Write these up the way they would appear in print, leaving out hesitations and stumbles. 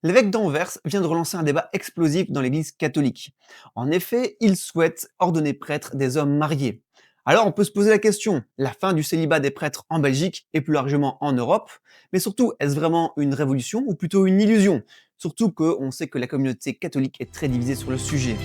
L'évêque d'Anvers vient de relancer un débat explosif dans l'Église catholique. En effet, il souhaite ordonner prêtres des hommes mariés. Alors on peut se poser la question, la fin du célibat des prêtres en Belgique et plus largement en Europe, mais surtout, est-ce vraiment une révolution ou plutôt une illusion? Surtout qu'on sait que la communauté catholique est très divisée sur le sujet.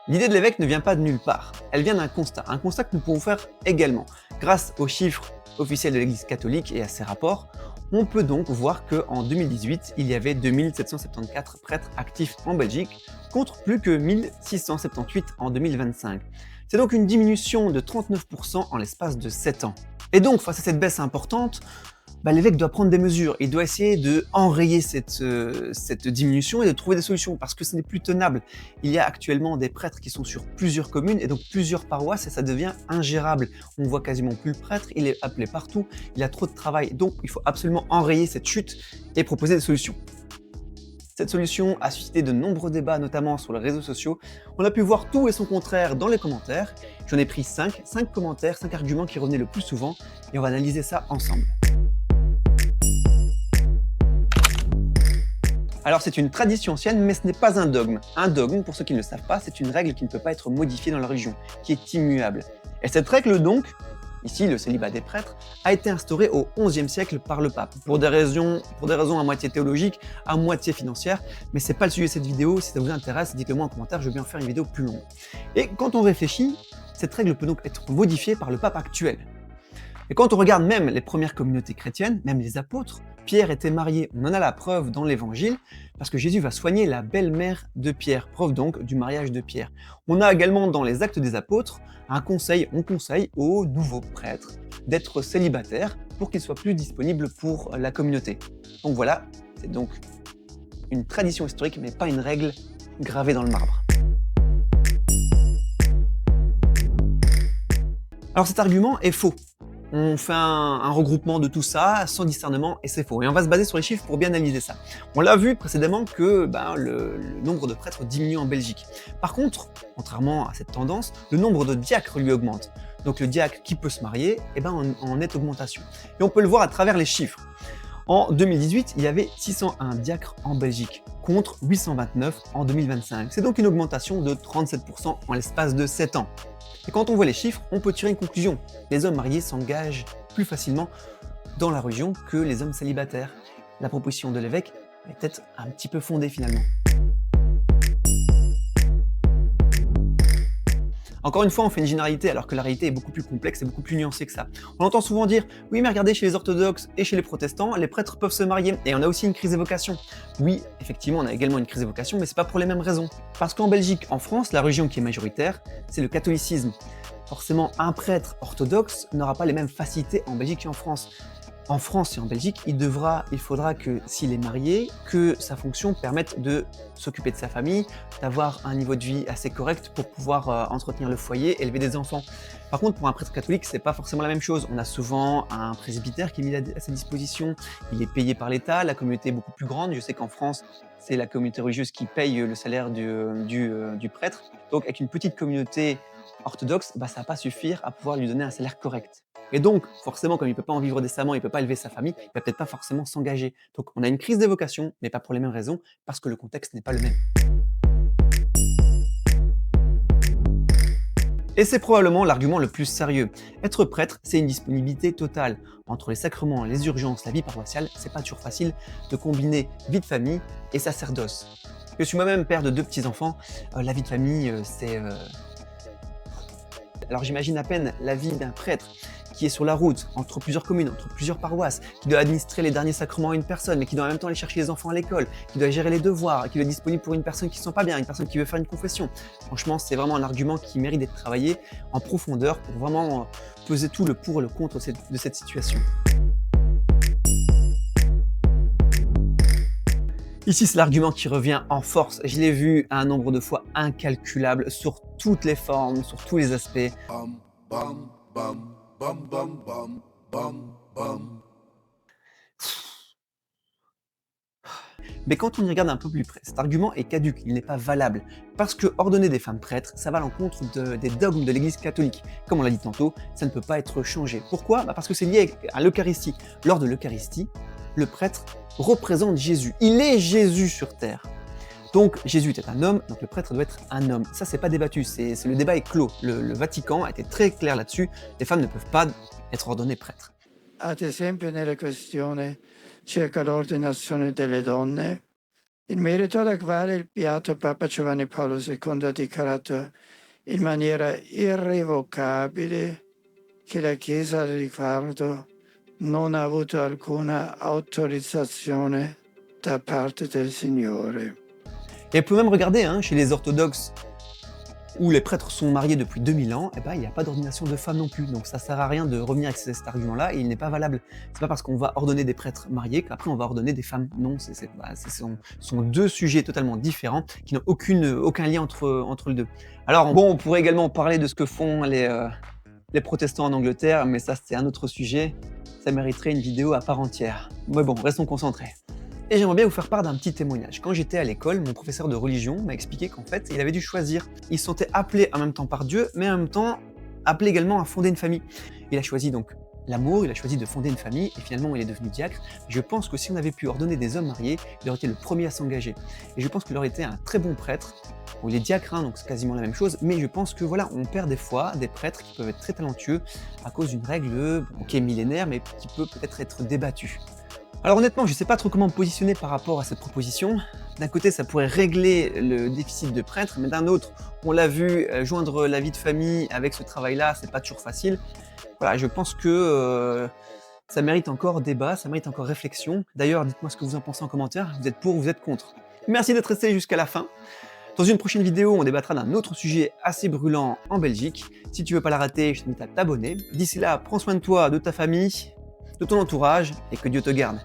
L'idée de l'évêque ne vient pas de nulle part, elle vient d'un un constat que nous pouvons faire également. Grâce aux chiffres officiels de l'Église catholique et à ses rapports, on peut donc voir qu'en 2018, il y avait 2774 prêtres actifs en Belgique, contre plus que 1678 en 2025. C'est donc une diminution de 39% en l'espace de 7 ans. Et donc, face à cette baisse importante, l'évêque doit prendre des mesures, il doit essayer de enrayer cette diminution et de trouver des solutions parce que ce n'est plus tenable. Il y a actuellement des prêtres qui sont sur plusieurs communes et donc plusieurs paroisses et ça devient ingérable. On voit quasiment plus le prêtre, il est appelé partout, il a trop de travail, donc il faut absolument enrayer cette chute et proposer des solutions. Cette solution a suscité de nombreux débats, notamment sur les réseaux sociaux. On a pu voir tout et son contraire dans les commentaires. J'en ai pris 5 commentaires, 5 arguments qui revenaient le plus souvent et on va analyser ça ensemble. Alors c'est une tradition ancienne, mais ce n'est pas un dogme. Un dogme, pour ceux qui ne le savent pas, c'est une règle qui ne peut pas être modifiée dans la religion, qui est immuable. Et cette règle donc, ici le célibat des prêtres, a été instaurée au XIe siècle par le pape, pour des raisons à moitié théologiques, à moitié financières, mais c'est pas le sujet de cette vidéo, si ça vous intéresse, dites-le moi en commentaire, je vais bien faire une vidéo plus longue. Et quand on réfléchit, cette règle peut donc être modifiée par le pape actuel. Et quand on regarde même les premières communautés chrétiennes, même les apôtres, Pierre était marié. On en a la preuve dans l'évangile, parce que Jésus va soigner la belle-mère de Pierre, preuve donc du mariage de Pierre. On a également dans les actes des apôtres un conseil, on conseille aux nouveaux prêtres d'être célibataires pour qu'ils soient plus disponibles pour la communauté. Donc voilà, c'est donc une tradition historique, mais pas une règle gravée dans le marbre. Alors cet argument est faux. On fait un regroupement de tout ça sans discernement et c'est faux. Et on va se baser sur les chiffres pour bien analyser ça. On l'a vu précédemment que le nombre de prêtres diminue en Belgique. Par contre, contrairement à cette tendance, le nombre de diacres lui augmente. Donc le diacre qui peut se marier, en nette augmentation. Et on peut le voir à travers les chiffres. En 2018, il y avait 601 diacres en Belgique, contre 829 en 2025. C'est donc une augmentation de 37% en l'espace de 7 ans. Et quand on voit les chiffres, on peut tirer une conclusion. Les hommes mariés s'engagent plus facilement dans la religion que les hommes célibataires. La proposition de l'évêque est peut-être un petit peu fondée finalement. Encore une fois, on fait une généralité alors que la réalité est beaucoup plus complexe et beaucoup plus nuancée que ça. On entend souvent dire « Oui, mais regardez, chez les orthodoxes et chez les protestants, les prêtres peuvent se marier et on a aussi une crise des vocations. » Oui, effectivement, on a également une crise des vocations, mais c'est pas pour les mêmes raisons. Parce qu'en Belgique, en France, la religion qui est majoritaire, c'est le catholicisme. Forcément, un prêtre orthodoxe n'aura pas les mêmes facilités en Belgique qu'en France. En France et en Belgique, il faudra que s'il est marié, que sa fonction permette de s'occuper de sa famille, d'avoir un niveau de vie assez correct pour pouvoir entretenir le foyer, élever des enfants. Par contre, pour un prêtre catholique, c'est pas forcément la même chose. On a souvent un presbytère qui est mis à sa disposition, il est payé par l'État, la communauté est beaucoup plus grande. Je sais qu'en France, c'est la communauté religieuse qui paye le salaire du prêtre. Donc avec une petite communauté orthodoxe, ça va pas suffire à pouvoir lui donner un salaire correct. Et donc, forcément, comme il ne peut pas en vivre décemment, il ne peut pas élever sa famille, il ne va peut-être pas forcément s'engager. Donc on a une crise des vocations, mais pas pour les mêmes raisons, parce que le contexte n'est pas le même. Et c'est probablement l'argument le plus sérieux. Être prêtre, c'est une disponibilité totale. Entre les sacrements, les urgences, la vie paroissiale, c'est pas toujours facile de combiner vie de famille et sacerdoce. Je suis moi-même père de 2 petits-enfants, la vie de famille, Alors j'imagine à peine la vie d'un prêtre qui est sur la route, entre plusieurs communes, entre plusieurs paroisses, qui doit administrer les derniers sacrements à une personne, mais qui doit en même temps aller chercher les enfants à l'école, qui doit gérer les devoirs, qui doit être disponible pour une personne qui ne se sent pas bien, une personne qui veut faire une confession. Franchement, c'est vraiment un argument qui mérite d'être travaillé en profondeur pour vraiment peser tout le pour et le contre de cette situation. Ici, c'est l'argument qui revient en force. Je l'ai vu un nombre de fois incalculable sur toutes les formes, sur tous les aspects. Bum, bum, bum, bum, bum, bum, bum, bum. Mais quand on y regarde un peu plus près, cet argument est caduque, il n'est pas valable. Parce que ordonner des femmes prêtres, ça va à l'encontre des dogmes de l'Église catholique. Comme on l'a dit tantôt, ça ne peut pas être changé. Pourquoi? Parce que c'est lié à l'Eucharistie. Lors de l'Eucharistie, le prêtre représente Jésus. Il est Jésus sur terre. Donc Jésus était un homme, donc le prêtre doit être un homme. Ça, c'est pas débattu, le débat est clos. Le Vatican a été très clair là-dessus. Les femmes ne peuvent pas être ordonnées prêtres. Ad esempio nella questione circa l'ordinazione delle donne, in merito alla quale il beato Papa Giovanni Paolo II ha dichiarato in maniera irrevocabile che la Chiesa al riguardo non ha avuto alcuna autorizzazione da parte del Signore. Et on peut même regarder, chez les orthodoxes, où les prêtres sont mariés depuis 2000 ans, il n'y a pas d'ordination de femmes non plus. Donc ça sert à rien de revenir avec cet argument-là, et il n'est pas valable. C'est pas parce qu'on va ordonner des prêtres mariés qu'après on va ordonner des femmes. Non, ce sont deux sujets totalement différents, qui n'ont aucun lien entre les deux. Alors bon, on pourrait également parler de ce que font les protestants en Angleterre, mais ça c'est un autre sujet, ça mériterait une vidéo à part entière. Mais bon, restons concentrés. Et j'aimerais bien vous faire part d'un petit témoignage. Quand j'étais à l'école, mon professeur de religion m'a expliqué qu'en fait, il avait dû choisir. Il se sentait appelé en même temps par Dieu, mais en même temps appelé également à fonder une famille. Il a choisi donc l'amour, il a choisi de fonder une famille, et finalement il est devenu diacre. Je pense que si on avait pu ordonner des hommes mariés, il aurait été le premier à s'engager. Et je pense qu'il aurait été un très bon prêtre. Bon, il est diacre, donc c'est quasiment la même chose, mais je pense que voilà, on perd des fois des prêtres qui peuvent être très talentueux à cause d'une règle qui est millénaire, mais qui peut peut-être être débattue. Alors honnêtement, je ne sais pas trop comment me positionner par rapport à cette proposition. D'un côté, ça pourrait régler le déficit de prêtres, mais d'un autre, on l'a vu, joindre la vie de famille avec ce travail-là, c'est pas toujours facile. Voilà, je pense que ça mérite encore débat, ça mérite encore réflexion. D'ailleurs, dites-moi ce que vous en pensez en commentaire, vous êtes pour ou vous êtes contre. Merci d'être resté jusqu'à la fin. Dans une prochaine vidéo, on débattra d'un autre sujet assez brûlant en Belgique. Si tu veux pas la rater, je t'invite à t'abonner. D'ici là, prends soin de toi, de ta famille, de ton entourage, et que Dieu te garde.